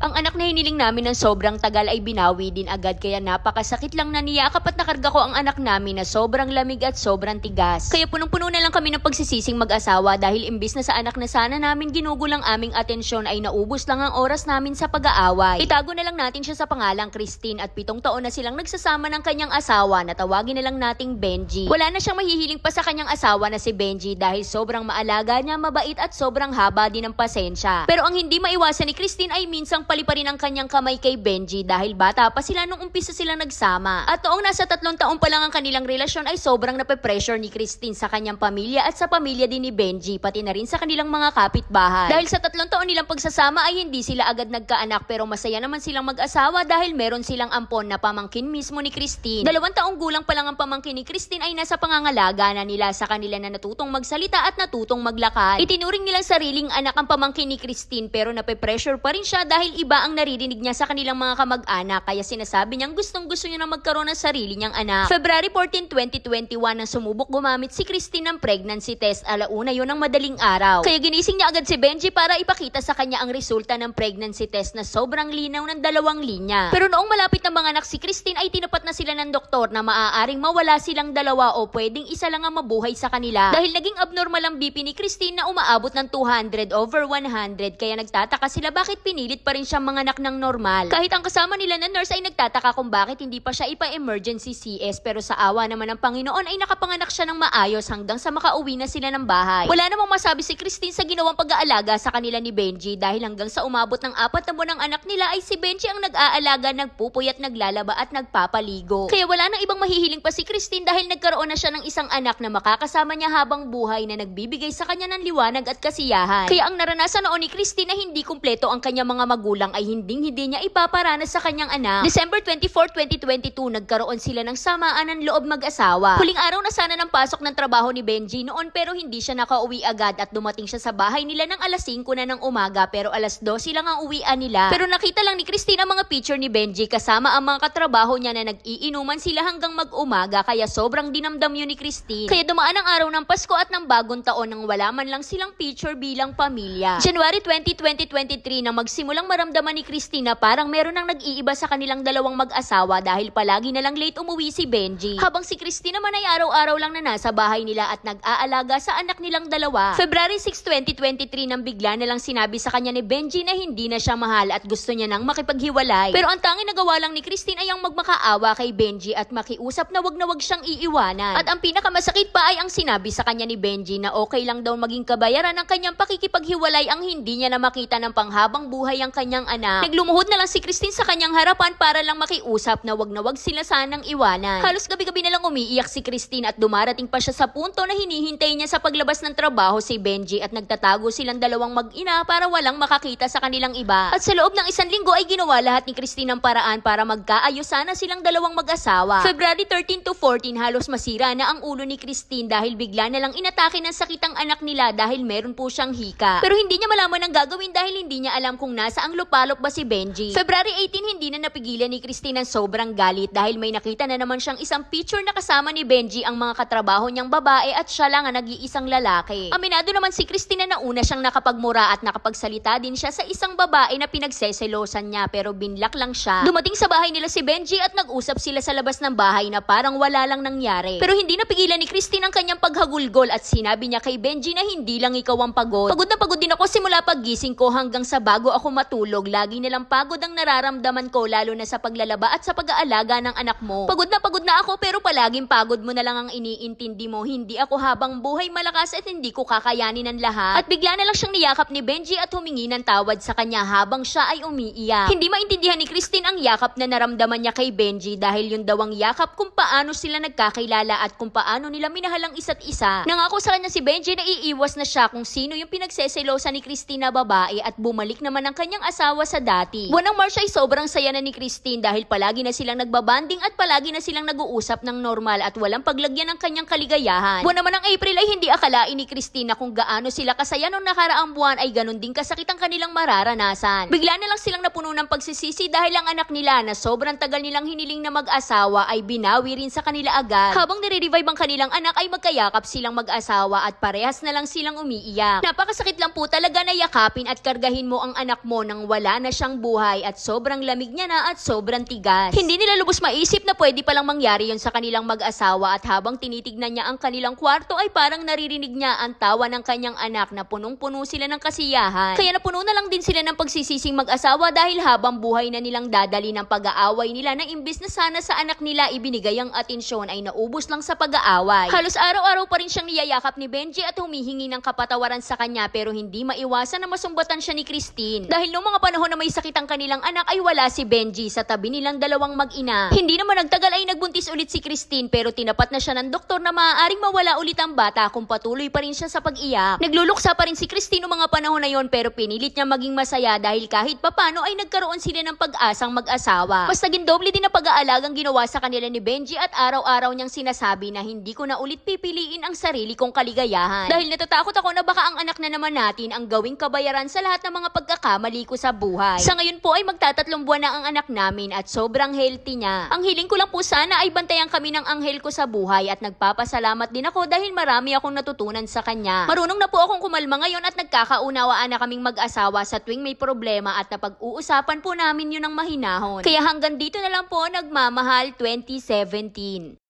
Ang anak na hiniling namin ng sobrang tagal ay binawi din agad kaya napakasakit lang na niyakap at nakarga ko ang anak namin na sobrang lamig at sobrang tigas. Kaya punong-puno na lang kami ng pagsisising mag-asawa dahil imbis na sa anak na sana namin ginugulang aming atensyon ay naubos lang ang oras namin sa pag-aaway. Itago na lang natin siya sa pangalang Christine at 7 taon na silang nagsasama ng kanyang asawa na tawagin na lang nating Benji. Wala na siyang mahihiling pa sa kanyang asawa na si Benji dahil sobrang maalaga niya, mabait at sobrang haba din ng pasensya. Pero ang hindi maiwasan ni Christine ay minsang pali pa rin ang kanyang kamay kay Benji dahil bata pa sila nung umpisa silang nagsama. At noong nasa 3 taon pa lang ang kanilang relasyon ay sobrang nape-pressure ni Christine sa kanyang pamilya at sa pamilya din ni Benji, pati na rin sa kanilang mga kapitbahay. Dahil sa 3 taon nilang pagsasama ay hindi sila agad nagkaanak pero masaya naman silang mag-asawa dahil meron silang ampon na pamangkin mismo ni Christine. 2 taong gulang pa lang ang pamangkin ni Christine ay nasa pangangalaga na nila sa kanila na natutong magsalita at natutong maglakad. Itinuring nilang sariling anak ang pamangkin ni Christine pero nape-pressure pa rin siya dahil iba ang naririnig niya sa kanilang mga kamag-anak kaya sinasabi niyang gustong-gusto niya na magkaroon ng sarili niyang anak. February 14, 2021 nang sumubok gumamit si Christine ng pregnancy test, alauna yun ng madaling araw. Kaya ginising niya agad si Benji para ipakita sa kanya ang resulta ng pregnancy test na sobrang linaw ng 2 linya. Pero noong malapit na manganak si Christine ay tinapat na sila ng doktor na maaaring mawala silang 2 o pwedeng isa lang ang mabuhay sa kanila. Dahil naging abnormal ang BP ni Christine na umaabot ng 200/100 kaya nagtataka sila bakit pinilit pa rin siyang manganak ng normal. Kahit ang kasama nila na nurse ay nagtataka kung bakit hindi pa siya ipa-emergency CS pero sa awa naman ng Panginoon ay nakapanganak siya ng maayos hanggang sa makauwi na sila ng bahay. Wala namang masabi si Christine sa ginawang pag-aalaga sa kanila ni Benji dahil hanggang sa umabot ng 4 na buwan ng anak nila ay si Benji ang nag-aalaga, nagpupuyat, naglalaba at nagpapaligo. Kaya wala nang ibang mahihiling pa si Christine dahil nagkaroon na siya ng isang anak na makakasama niya habang buhay na nagbibigay sa kanya ng liwanag at kasiyahan. Kaya ang naranasan noon ni Christine na hindi kumpleto ang kanyang mga magulang ay hindi niya ipaparanas sa kanyang anak. December 24, 2022, nagkaroon sila ng samaan ng loob mag-asawa. Huling araw na sana ng pasok ng trabaho ni Benji noon pero hindi siya nakauwi agad at dumating siya sa bahay nila ng alas 5 na ng umaga pero alas 12 lang ang uwian nila. Pero nakita lang ni Christine ang mga picture ni Benji kasama ang mga katrabaho niya na nag-iinuman sila hanggang mag-umaga kaya sobrang dinamdam yun ni Christine. Kaya dumaan ang araw ng Pasko at ng bagong taon nang wala man lang silang picture bilang pamilya. January 20, 2023 nang magsimulang maramdaman ni Christine na parang meron nang nag-iiba sa kanilang dalawang mag-asawa dahil palagi na lang late umuwi si Benji. Habang si Christine naman ay araw-araw lang na nasa bahay nila at nag-aalaga sa anak nilang dalawa. February 6, 2023 nang bigla na lang sinabi sa kanya ni Benji na hindi na siya mahal at gusto niya nang makipaghiwalay. Pero ang tanging nagawa lang ni Christine ay ang magmakaawa kay Benji at makiusap na wag siyang iiwanan. At ang pinakamasakit pa ay ang sinabi sa kanya ni Benji na okay lang daw maging kabayaran ng kanyang pakikipaghiwalay ang hindi niya na makita ng panghabang buhay ang kanyang anak. Naglumuhod na lang si Christine sa kanyang harapan para lang makiusap na wag sila sanang iwanan. Halos gabi-gabi na lang umiiyak si Christine at dumarating pa siya sa punto na hinihintay niya sa paglabas ng trabaho si Benji at nagtatago silang dalawang mag-ina para walang makakita sa kanilang iba. At sa loob ng 1 linggo ay ginawa lahat ni Christine ang paraan para magkaayos sana silang dalawang mag-asawa. February 13 to 14 halos masira na ang ulo ni Christine dahil bigla na lang inatake ng sakit ang anak nila dahil meron po siyang hika. Pero hindi niya malaman ang gagawin dahil hindi niya alam kung nasa ang lupalop ba si Benji. February 18 hindi na napigilan ni Christine ang sobrang galit dahil may nakita na naman siyang isang picture na kasama ni Benji ang mga katrabaho niyang babae at siya lang ang nag-iisang lalaki. Aminado naman si Christine na una siyang nakapagmura at nakapagsalita din siya sa isang babae na pinagseselosan niya pero binlock lang siya. Dumating sa bahay nila si Benji at nag-usap sila sa labas ng bahay na parang wala lang nangyari. Pero hindi napigilan ni Christine ang kanyang paghagulgol at sinabi niya kay Benji na hindi lang ikaw ang pagod. Pagod na pagod din ako simula paggising ko hanggang sa bago ako matulog. Lagi nilang pagod ang nararamdaman ko lalo na sa paglalaba at sa pag-aalaga ng anak mo. Pagod na ako pero palaging pagod mo na lang ang iniintindi mo. Hindi ako habang buhay malakas at hindi ko kakayanin ang lahat. At bigla na lang siyang niyakap ni Benji at humingi ng tawad sa kanya habang siya ay umiiyak. Hindi maintindihan ni Christine ang yakap na naramdaman niya kay Benji dahil yun daw ang yakap kung paano sila nagkakilala at kung paano nila minahal ang isa't isa. Nangako sa kanya si Benji na iiwas na siya kung sino yung pinagseselosa ni Christine na babae at bumalik naman ang kanyang asawa sa dati. Buwan ng March ay sobrang saya na ni Christine dahil palagi na silang nagbabanding at palagi na silang nag-uusap ng normal at walang paglagyan ng kanyang kaligayahan. Buwan naman ng April ay hindi akalain ni Christine na kung gaano sila kasaya nung nakaraang buwan ay ganun din kasakit ang kanilang mararanasan. Bigla na lang silang napuno ng pagsisisi dahil ang anak nila na sobrang tagal nilang hiniling na mag-asawa ay binawi rin sa kanila agad. Habang nire-revive ang kanilang anak ay magkayakap silang mag-asawa at parehas na lang silang umiiyak. Napakasakit lang po talaga na yakapin at kargahin mo ang anak mo nang wala na siyang buhay at sobrang lamig niya na at sobrang tigas. Hindi nila lubos maisip na pwede palang mangyari yon sa kanilang mag-asawa at habang tinitignan niya ang kanilang kwarto ay parang naririnig niya ang tawa ng kanyang anak na punong-puno sila ng kasiyahan. Kaya napuno na lang din sila ng pagsisising mag-asawa dahil habang buhay na nilang dadali ng pag-aaway nila na imbis na sana sa anak nila ibinigay ang atensyon ay naubos lang sa pag-aaway. Halos araw-araw pa rin siyang niyayakap ni Benji at humihingi ng kapatawaran sa kanya pero hindi maiwasan na masumbatan siya ni Christine. Dahil noong mga panahon na may sakit ang kanilang anak ay wala si Benji sa tabi nilang dalawang mag-ina. Hindi naman nagtagal ay nagbuntis ulit si Christine pero tinapat na siya ng doktor na maaaring mawala ulit ang bata kung patuloy pa rin siya sa pag-iyak. Nagluluksa pa rin si Christine noong mga panahon na yon pero pinilit niya maging masaya dahil kahit papano ay nagkaroon sila ng pag-asang mag-asawa. Mas naging doble din ang pag-aalagang ginawa sa kanila ni Benji at araw-araw niyang sinasabi na hindi ko na ulit pipiliin ang sarili kong kaligayahan. Dahil natatakot ako na baka ang anak na naman natin ang gawing kabayaran sa lahat ng mga pagkakamali ko sa buhay. Sa ngayon po ay magtatatlong buwan na ang anak namin at sobrang healthy niya. Ang hiling ko lang po sana ay bantayan kami ng anghel ko sa buhay at nagpapasalamat din ako dahil marami akong natutunan sa kanya. Marunong na po akong kumalma ngayon at nagkakaunawaan na kaming mag-asawa sa tuwing may problema at napag-uusapan po namin yun ng mahinahon. Kaya hanggang dito na lang po, Nagmamahal 2017.